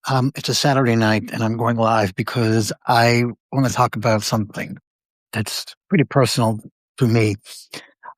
It's a Saturday night and I'm going live because I want to talk about something that's pretty personal to me.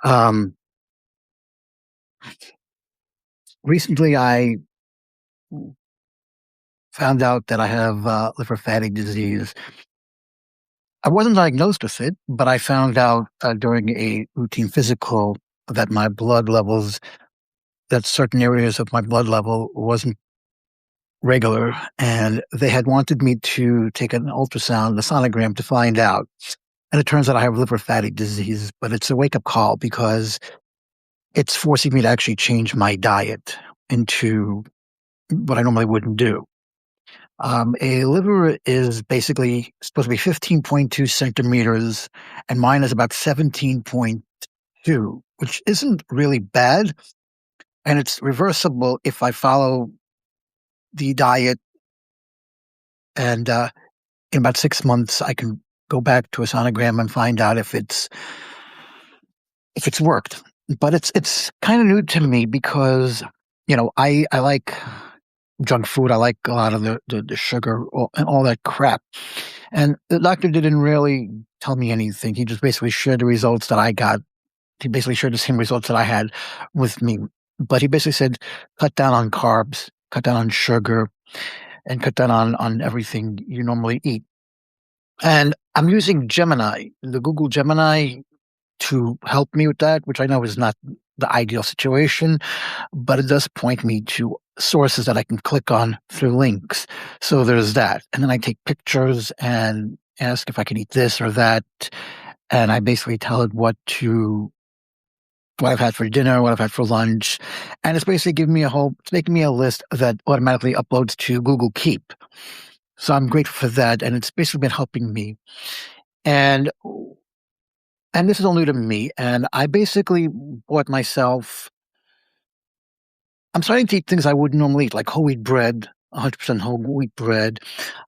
Um, Recently, I found out that I have liver fatty disease. I wasn't diagnosed with it, but I found out during a routine physical that my blood levels, that certain areas of my blood level wasn't regular, and they had wanted me to take an ultrasound, a sonogram to find out. And it turns out I have liver fatty disease, but it's a wake up call because it's forcing me to actually change my diet into what I normally wouldn't do. A liver is basically supposed to be 15.2 centimeters, and mine is about 17.2, which isn't really bad. And it's reversible if I follow the diet. And in about 6 months, I can go back to a sonogram and find out if it's worked. But it's kind of new to me because I like junk food. I like a lot of the sugar and all that crap. And the doctor didn't really tell me anything. He just basically shared the results that I got. He basically shared the same results that I had with me. But he basically said, cut down on carbs, cut down on sugar, and cut down on everything you normally eat. And I'm using Gemini, the Google Gemini, to help me with that, which I know is not the ideal situation, but it does point me to sources that I can click on through links. So there's that. And then I take pictures and ask if I can eat this or that. And I basically tell it what I've had for dinner, what I've had for lunch. And it's basically it's making me a list that automatically uploads to Google Keep. So I'm grateful for that. And it's basically been helping me. And and this is all new to me. And I basically bought myself. I'm starting to eat things I wouldn't normally eat, like whole wheat bread, 100% whole wheat bread.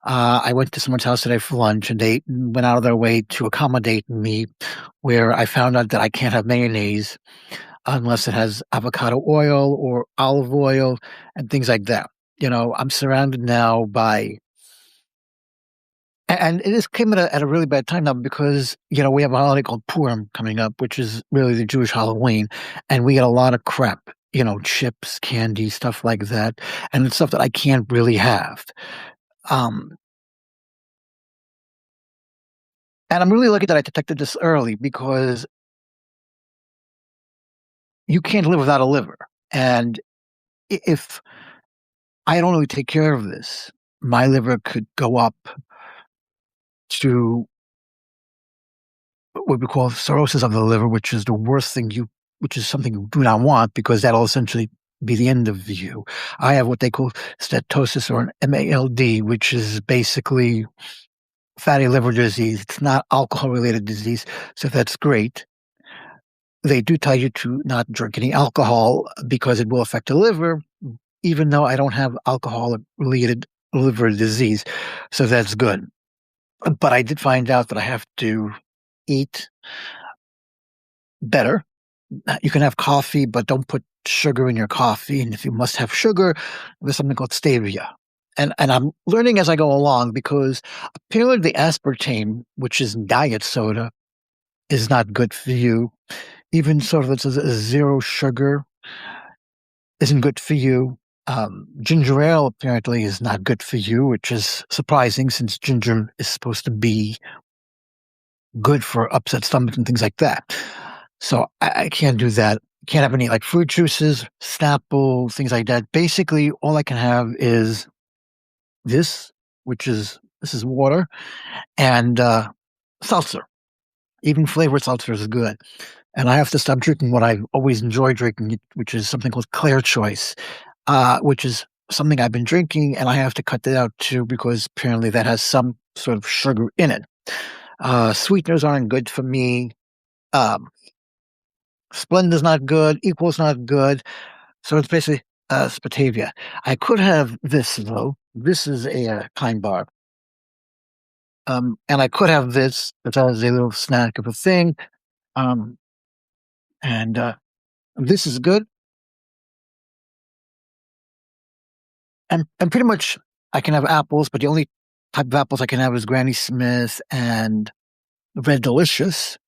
I went to someone's house today for lunch, and they went out of their way to accommodate me, where I found out that I can't have mayonnaise unless it has avocado oil or olive oil and things like that. I'm surrounded now by and it just came at a really bad time now because, we have a holiday called Purim coming up, which is really the Jewish Halloween. And we get a lot of crap, chips, candy, stuff like that. And it's stuff that I can't really have. Um, and I'm really lucky that I detected this early because you can't live without a liver. And if I don't really take care of this, my liver could go up to what we call cirrhosis of the liver, which is the worst thing which is something you do not want because that'll essentially be the end of you. I have what they call steatosis or an MALD, which is basically fatty liver disease. It's not alcohol related disease. So that's great. They do tell you to not drink any alcohol because it will affect the liver, even though I don't have alcohol related liver disease. So that's good. But I did find out that I have to eat better. You can have coffee, but don't put sugar in your coffee. And if you must have sugar, there's something called stevia. And I'm learning as I go along because apparently the aspartame, which is diet soda, is not good for you. Even sort of it's a zero sugar isn't good for you. Ginger ale apparently is not good for you, which is surprising since ginger is supposed to be good for upset stomach and things like that. So I can't do that. Can't have any like fruit juices, Snapple, things like that. Basically, all I can have is this, this is water and seltzer. Even flavored seltzer is good. And I have to stop drinking what I've always enjoyed drinking, which is something called Clear Choice, which is something I've been drinking, and I have to cut that out too because apparently that has some sort of sugar in it. Sweeteners aren't good for me. Um, Splendor's not good. Equal's not good. So it's basically Spatavia. I could have this though. This is a Klein bar. And I could have this, that has a little snack of a thing. Um, and this is good. And pretty much I can have apples, but the only type of apples I can have is Granny Smith and Red Delicious.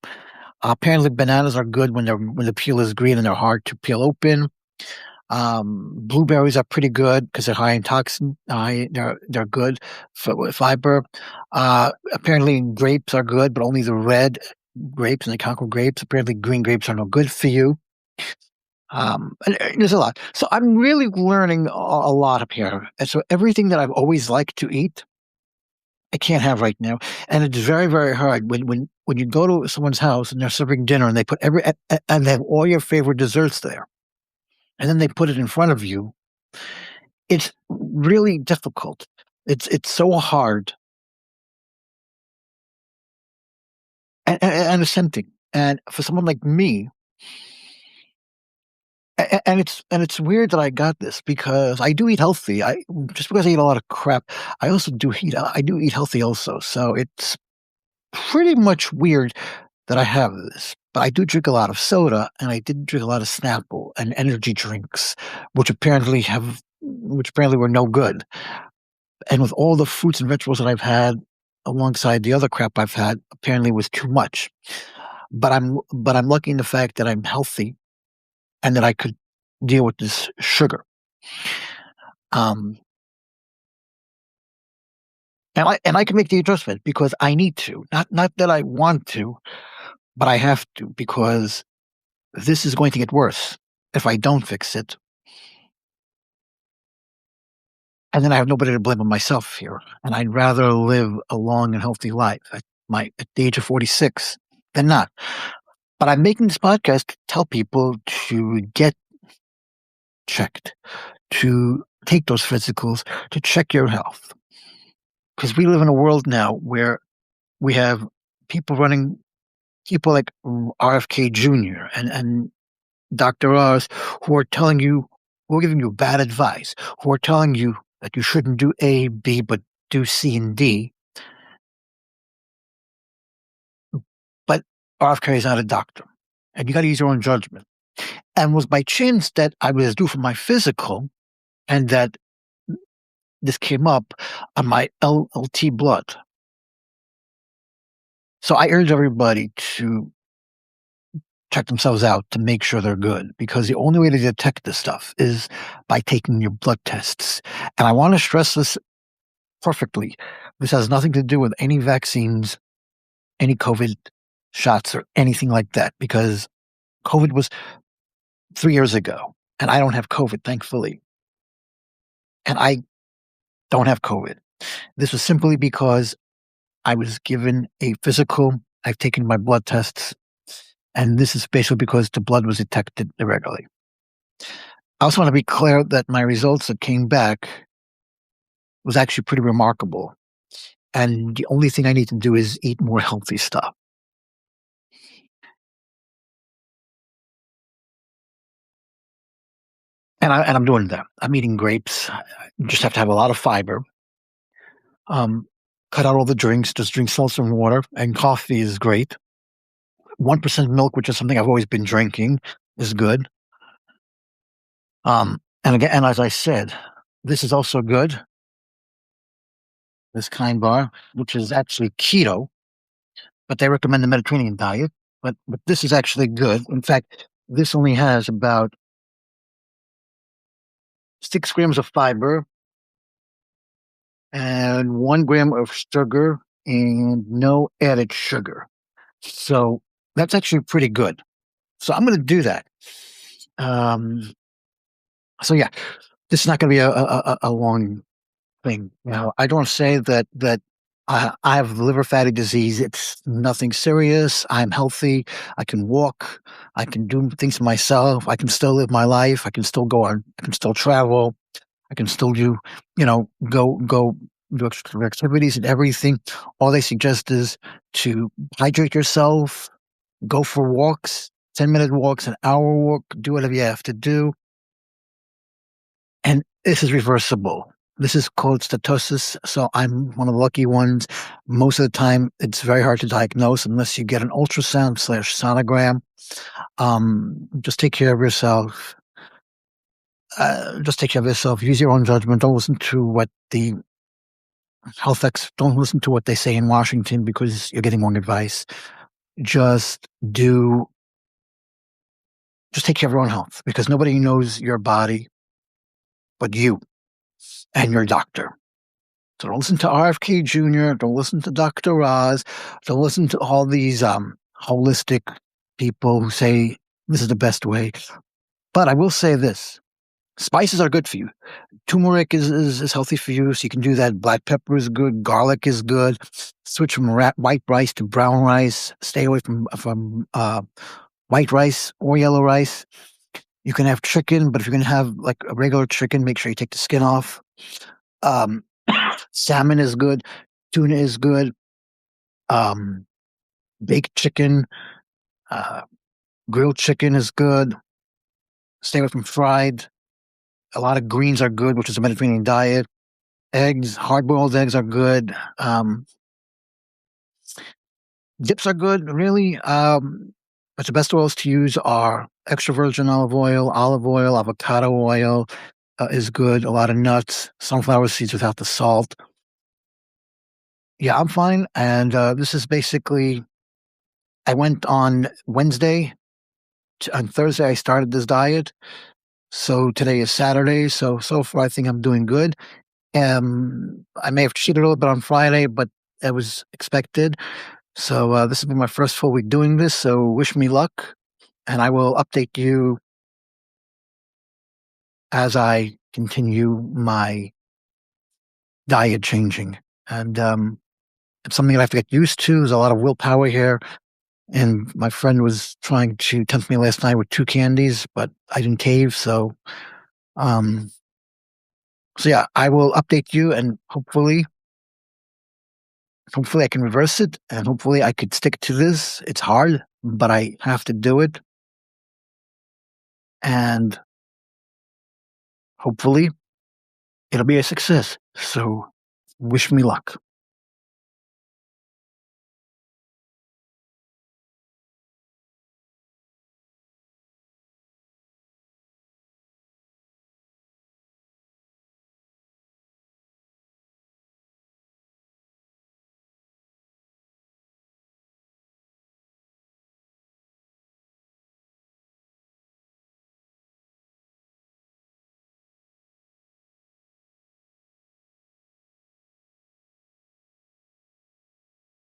Apparently, bananas are good when the peel is green and they're hard to peel open. Blueberries are pretty good because they're high in toxin. They're good for with fiber. Apparently, grapes are good, but only the red grapes and the cocoa grapes. Apparently, green grapes are no good for you. And there's a lot. So I'm really learning a lot up here. And so everything that I've always liked to eat, I can't have right now. And it's very, very hard when you go to someone's house and they're serving dinner and they put and they have all your favorite desserts there, and then they put it in front of you. It's really difficult. It's so hard, and it's tempting. And for someone like me, and it's weird that I got this because I do eat healthy. I just because I eat a lot of crap, I do eat healthy also. So it's pretty much weird that I have this. But I do drink a lot of soda, and I did drink a lot of Snapple and energy drinks, which apparently were no good. And with all the fruits and vegetables that I've had alongside the other crap I've had, apparently was too much. But I'm lucky in the fact that I'm healthy and that I could deal with this sugar. Um, and I can make the adjustment because I need to. Not that I want to, but I have to because this is going to get worse if I don't fix it. And then I have nobody to blame but myself here. And I'd rather live a long and healthy life at the age of 46 than not. But I'm making this podcast to tell people to get checked, to take those physicals, to check your health. Because we live in a world now where we have people like RFK Jr. and Dr. Oz who are giving you bad advice, who are telling you that you shouldn't do A, B, but do C and D. But RFK is not a doctor, and you got to use your own judgment. And was by chance that I was due for my physical, and that this came up on my LLT blood. So I urge everybody to check themselves out to make sure they're good, because the only way to detect this stuff is by taking your blood tests. And I want to stress this perfectly. This has nothing to do with any vaccines, any COVID shots, or anything like that, because COVID was 3 years ago, and I don't have COVID, thankfully. And I don't have COVID. This was simply because I was given a physical. I've taken my blood tests, and this is basically because the blood was detected irregularly. I also want to be clear that my results that came back was actually pretty remarkable. And the only thing I need to do is eat more healthy stuff. And I'm doing that. I'm eating grapes. You just have to have a lot of fiber. Cut out all the drinks. Just drink seltzer and water. And coffee is great. 1% milk, which is something I've always been drinking, is good. And again, and as I said, this is also good. This kind bar, which is actually keto, but they recommend the Mediterranean diet. But this is actually good. In fact, this only has about 6 grams of fiber and 1 gram of sugar and no added sugar. So that's actually pretty good. So I'm going to do that. So yeah, this is not going to be a long thing. I don't say that I have liver fatty disease. It's nothing serious. I'm healthy. I can walk. I can do things myself. I can still live my life. I can still I can still travel. I can still go do extra activities and everything. All they suggest is to hydrate yourself, go for walks, 10-minute walks, an hour walk, do whatever you have to do. And this is reversible. This is called steatosis, so I'm one of the lucky ones. Most of the time, it's very hard to diagnose unless you get an ultrasound/sonogram. Just take care of yourself. Use your own judgment. Don't listen to what the don't listen to what they say in Washington because you're getting wrong advice. Just do, just take care of your own health because nobody knows your body but you and your doctor. So don't listen to RFK Jr., don't listen to Dr. Oz, don't listen to all these holistic people who say this is the best way. But I will say this, spices are good for you. Turmeric is healthy for you, so you can do that. Black pepper is good. Garlic is good. Switch from white rice to brown rice. Stay away from white rice or yellow rice. You can have chicken, but if you're going to have like a regular chicken, make sure you take the skin off. Um, Salmon is good. Tuna is good. Um, Baked chicken, uh, grilled chicken is good. Stay away from fried. A lot of greens are good, which is a Mediterranean diet. Eggs, hard-boiled eggs are good. Dips are good, really. But the best oils to use are extra virgin olive oil, avocado oil is good. A lot of nuts, sunflower seeds without the salt. Yeah, I'm fine. And this is basically, I went on Wednesday. On Thursday, I started this diet. So today is Saturday. So far, I think I'm doing good. I may have cheated a little bit on Friday, but that was expected. So this has been my first full week doing this. So wish me luck, and I will update you as I continue my diet changing. And it's something that I have to get used to. There's a lot of willpower here. And my friend was trying to tempt me last night with 2 candies, but I didn't cave. Um, so yeah, I will update you, and hopefully I can reverse it, and hopefully I could stick to this. It's hard, but I have to do it, and hopefully it'll be a success. So wish me luck.